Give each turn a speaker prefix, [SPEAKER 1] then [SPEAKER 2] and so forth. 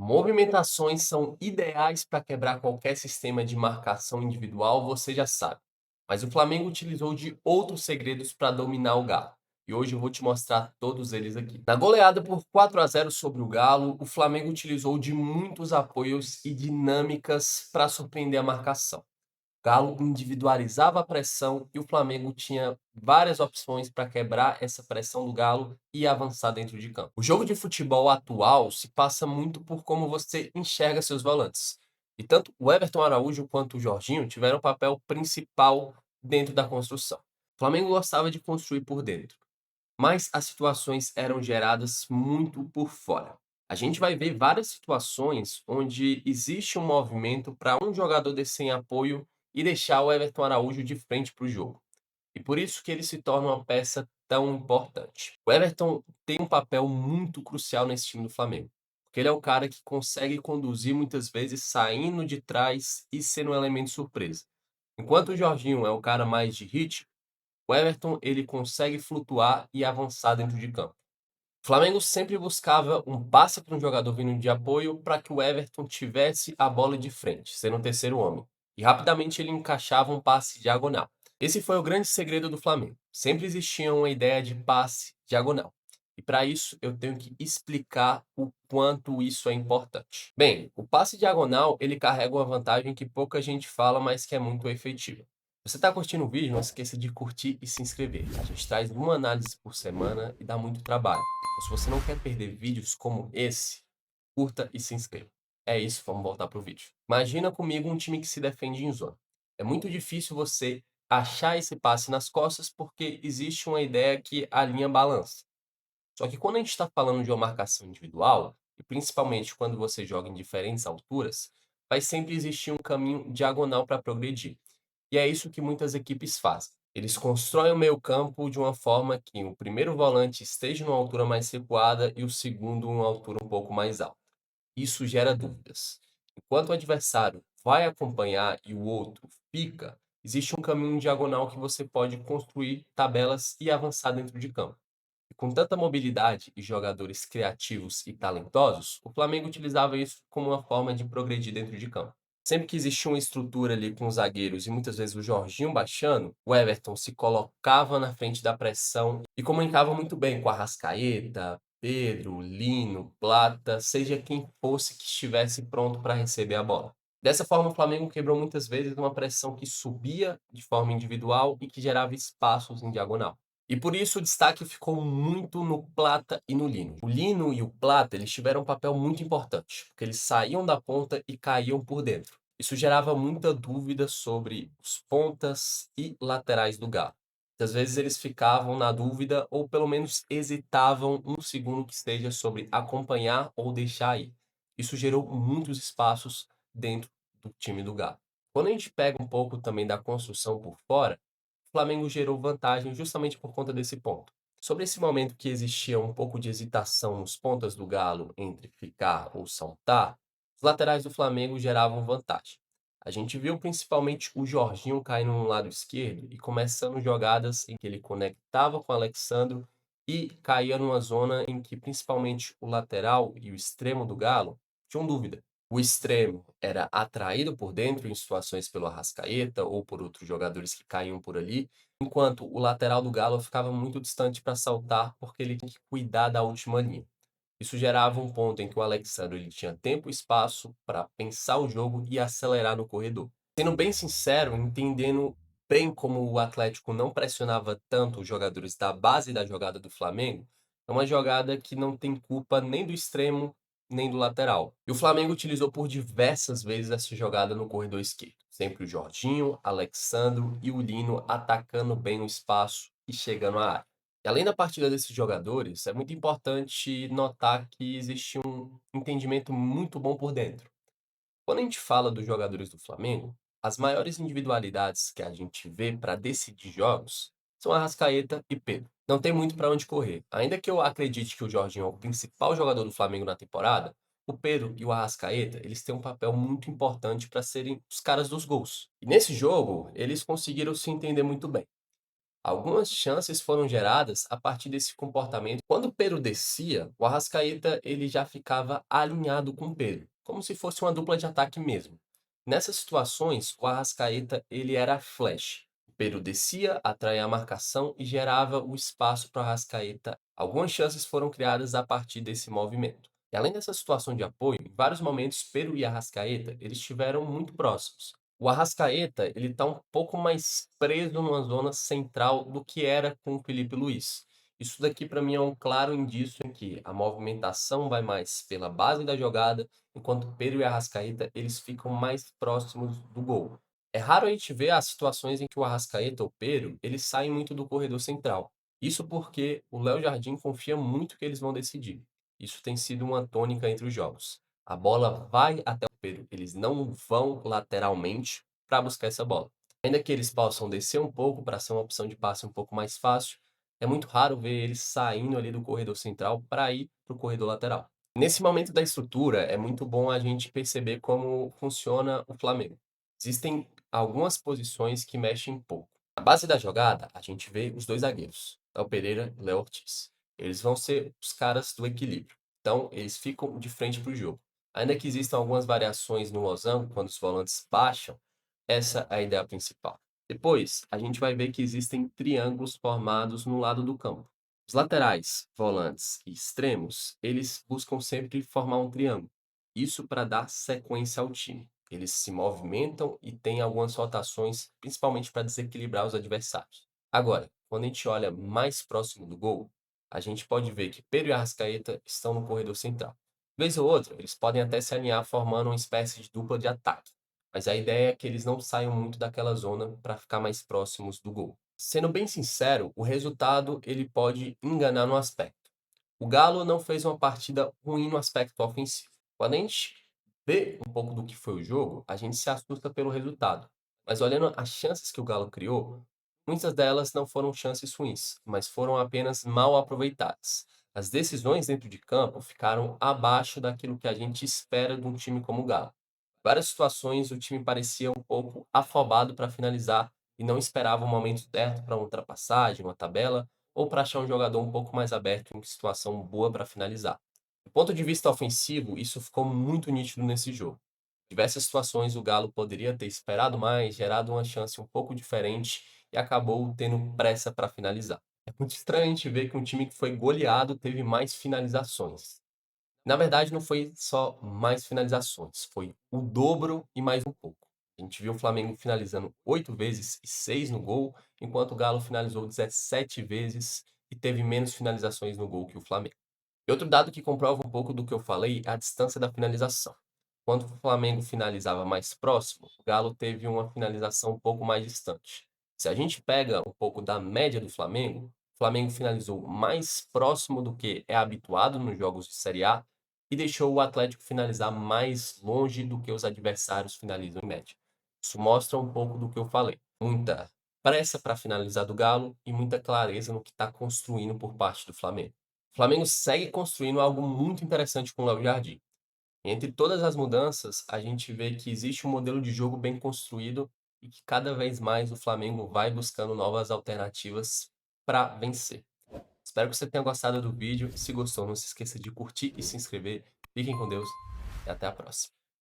[SPEAKER 1] Movimentações são ideais para quebrar qualquer sistema de marcação individual, você já sabe. Mas o Flamengo utilizou de outros segredos para dominar o Galo. E hoje eu vou te mostrar todos eles aqui. Na goleada por 4-0 sobre o Galo, o Flamengo utilizou de muitos apoios e dinâmicas para surpreender a marcação. Galo individualizava a pressão e o Flamengo tinha várias opções para quebrar essa pressão do Galo e avançar dentro de campo. O jogo de futebol atual se passa muito por como você enxerga seus volantes. E tanto o Everton Araújo quanto o Jorginho tiveram um papel principal dentro da construção. O Flamengo gostava de construir por dentro, mas as situações eram geradas muito por fora. A gente vai ver várias situações onde existe um movimento para um jogador descer em apoio e deixar o Everton Araújo de frente para o jogo. E por isso que ele se torna uma peça tão importante. O Everton tem um papel muito crucial nesse time do Flamengo, porque ele é o cara que consegue conduzir muitas vezes saindo de trás e sendo um elemento surpresa. Enquanto o Jorginho é o cara mais de ritmo, o Everton ele consegue flutuar e avançar dentro de campo. O Flamengo sempre buscava um passe para um jogador vindo de apoio para que o Everton tivesse a bola de frente, sendo o terceiro homem. E rapidamente ele encaixava um passe diagonal. Esse foi o grande segredo do Flamengo. Sempre existia uma ideia de passe diagonal. E para isso eu tenho que explicar o quanto isso é importante. Bem, o passe diagonal ele carrega uma vantagem que pouca gente fala, mas que é muito efetiva. Se você está curtindo o vídeo, não esqueça de curtir e se inscrever. A gente traz uma análise por semana e dá muito trabalho. Então, se você não quer perder vídeos como esse, curta e se inscreva. É isso, vamos voltar pro vídeo. Imagina comigo um time que se defende em zona. É muito difícil você achar esse passe nas costas porque existe uma ideia que a linha balança. Só que quando a gente está falando de uma marcação individual, e principalmente quando você joga em diferentes alturas, vai sempre existir um caminho diagonal para progredir. E é isso que muitas equipes fazem. Eles constroem o meio-campo de uma forma que o primeiro volante esteja numa altura mais recuada e o segundo em uma altura um pouco mais alta. Isso gera dúvidas. Enquanto o adversário vai acompanhar e o outro fica, existe um caminho diagonal que você pode construir tabelas e avançar dentro de campo. E com tanta mobilidade e jogadores criativos e talentosos, o Flamengo utilizava isso como uma forma de progredir dentro de campo. Sempre que existia uma estrutura ali com os zagueiros e muitas vezes o Jorginho baixando, o Everton se colocava na frente da pressão e comunicava muito bem com a Arrascaeta, Pedro, Lino, Plata, seja quem fosse que estivesse pronto para receber a bola. Dessa forma, o Flamengo quebrou muitas vezes uma pressão que subia de forma individual e que gerava espaços em diagonal. E por isso o destaque ficou muito no Plata e no Lino. O Lino e o Plata, eles tiveram um papel muito importante, porque eles saíam da ponta e caíam por dentro. Isso gerava muita dúvida sobre os pontas e laterais do Galo. Muitas vezes eles ficavam na dúvida ou pelo menos hesitavam um segundo que seja sobre acompanhar ou deixar ir. Isso gerou muitos espaços dentro do time do Galo. Quando a gente pega um pouco também da construção por fora, o Flamengo gerou vantagem justamente por conta desse ponto. Sobre esse momento que existia um pouco de hesitação nos pontas do Galo entre ficar ou saltar, os laterais do Flamengo geravam vantagem. A gente viu principalmente o Jorginho caindo no lado esquerdo e começando jogadas em que ele conectava com o Alexandro e caía numa zona em que principalmente o lateral e o extremo do Galo tinham dúvida. O extremo era atraído por dentro em situações pelo Arrascaeta ou por outros jogadores que caíam por ali, enquanto o lateral do Galo ficava muito distante para saltar, porque ele tinha que cuidar da última linha. Isso gerava um ponto em que o Alexandre ele tinha tempo e espaço para pensar o jogo e acelerar no corredor. Sendo bem sincero, entendendo bem como o Atlético não pressionava tanto os jogadores da base da jogada do Flamengo, é uma jogada que não tem culpa nem do extremo nem do lateral. E o Flamengo utilizou por diversas vezes essa jogada no corredor esquerdo. Sempre o Jorginho, Alexandro e o Lino atacando bem o espaço e chegando à área. E além da partida desses jogadores, é muito importante notar que existe um entendimento muito bom por dentro. Quando a gente fala dos jogadores do Flamengo, as maiores individualidades que a gente vê para decidir jogos são Arrascaeta e Pedro. Não tem muito para onde correr. Ainda que eu acredite que o Jorginho é o principal jogador do Flamengo na temporada, o Pedro e o Arrascaeta, eles têm um papel muito importante para serem os caras dos gols. E nesse jogo, eles conseguiram se entender muito bem. Algumas chances foram geradas a partir desse comportamento. Quando o Pedro descia, o Arrascaeta ele já ficava alinhado com o Pedro, como se fosse uma dupla de ataque mesmo. Nessas situações, o Arrascaeta ele era flash. O Pedro descia, atraía a marcação e gerava o espaço para o Arrascaeta. Algumas chances foram criadas a partir desse movimento. E além dessa situação de apoio, em vários momentos Pedro e Arrascaeta eles estiveram muito próximos. O Arrascaeta, ele tá um pouco mais preso numa zona central do que era com o Felipe Luiz. Isso daqui para mim é um claro indício em que a movimentação vai mais pela base da jogada, enquanto Pedro e Arrascaeta, eles ficam mais próximos do gol. É raro a gente ver as situações em que o Arrascaeta ou Pedro, eles saem muito do corredor central. Isso porque o Léo Jardim confia muito que eles vão decidir. Isso tem sido uma tônica entre os jogos. A bola vai até o Pedro, eles não vão lateralmente para buscar essa bola. Ainda que eles possam descer um pouco para ser uma opção de passe um pouco mais fácil, é muito raro ver eles saindo ali do corredor central para ir para o corredor lateral. Nesse momento da estrutura, é muito bom a gente perceber como funciona o Flamengo. Existem algumas posições que mexem um pouco. Na base da jogada, a gente vê os dois zagueiros, Léo Pereira e Léo Ortiz. Eles vão ser os caras do equilíbrio. Então, eles ficam de frente para o jogo. Ainda que existam algumas variações no losango, quando os volantes baixam, essa é a ideia principal. Depois, a gente vai ver que existem triângulos formados no lado do campo. Os laterais, volantes e extremos, eles buscam sempre formar um triângulo. Isso para dar sequência ao time. Eles se movimentam e têm algumas rotações, principalmente para desequilibrar os adversários. Agora, quando a gente olha mais próximo do gol, a gente pode ver que Pedro e Arrascaeta estão no corredor central. Vez ou outra, eles podem até se alinhar formando uma espécie de dupla de ataque, mas a ideia é que eles não saiam muito daquela zona para ficar mais próximos do gol. Sendo bem sincero, o resultado ele pode enganar no aspecto. O Galo não fez uma partida ruim no aspecto ofensivo. Quando a gente vê um pouco do que foi o jogo, a gente se assusta pelo resultado. Mas olhando as chances que o Galo criou, muitas delas não foram chances ruins, mas foram apenas mal aproveitadas. As decisões dentro de campo ficaram abaixo daquilo que a gente espera de um time como o Galo. Em várias situações o time parecia um pouco afobado para finalizar e não esperava o momento certo para uma ultrapassagem, uma tabela, ou para achar um jogador um pouco mais aberto em situação boa para finalizar. Do ponto de vista ofensivo, isso ficou muito nítido nesse jogo. Em diversas situações o Galo poderia ter esperado mais, gerado uma chance um pouco diferente e acabou tendo pressa para finalizar. É muito estranho a gente ver que um time que foi goleado teve mais finalizações. Na verdade, não foi só mais finalizações, foi o dobro e mais um pouco. A gente viu o Flamengo finalizando 8 vezes e 6 no gol, enquanto o Galo finalizou 17 vezes e teve menos finalizações no gol que o Flamengo. E outro dado que comprova um pouco do que eu falei é a distância da finalização. Quando o Flamengo finalizava mais próximo, o Galo teve uma finalização um pouco mais distante. Se a gente pega um pouco da média do Flamengo, o Flamengo finalizou mais próximo do que é habituado nos jogos de Série A e deixou o Atlético finalizar mais longe do que os adversários finalizam em média. Isso mostra um pouco do que eu falei. Muita pressa para finalizar do Galo e muita clareza no que está construindo por parte do Flamengo. O Flamengo segue construindo algo muito interessante com o Léo Jardim. Entre todas as mudanças, a gente vê que existe um modelo de jogo bem construído e que cada vez mais o Flamengo vai buscando novas alternativas para vencer. Espero que você tenha gostado do vídeo. Se gostou, não se esqueça de curtir e se inscrever. Fiquem com Deus e até a próxima.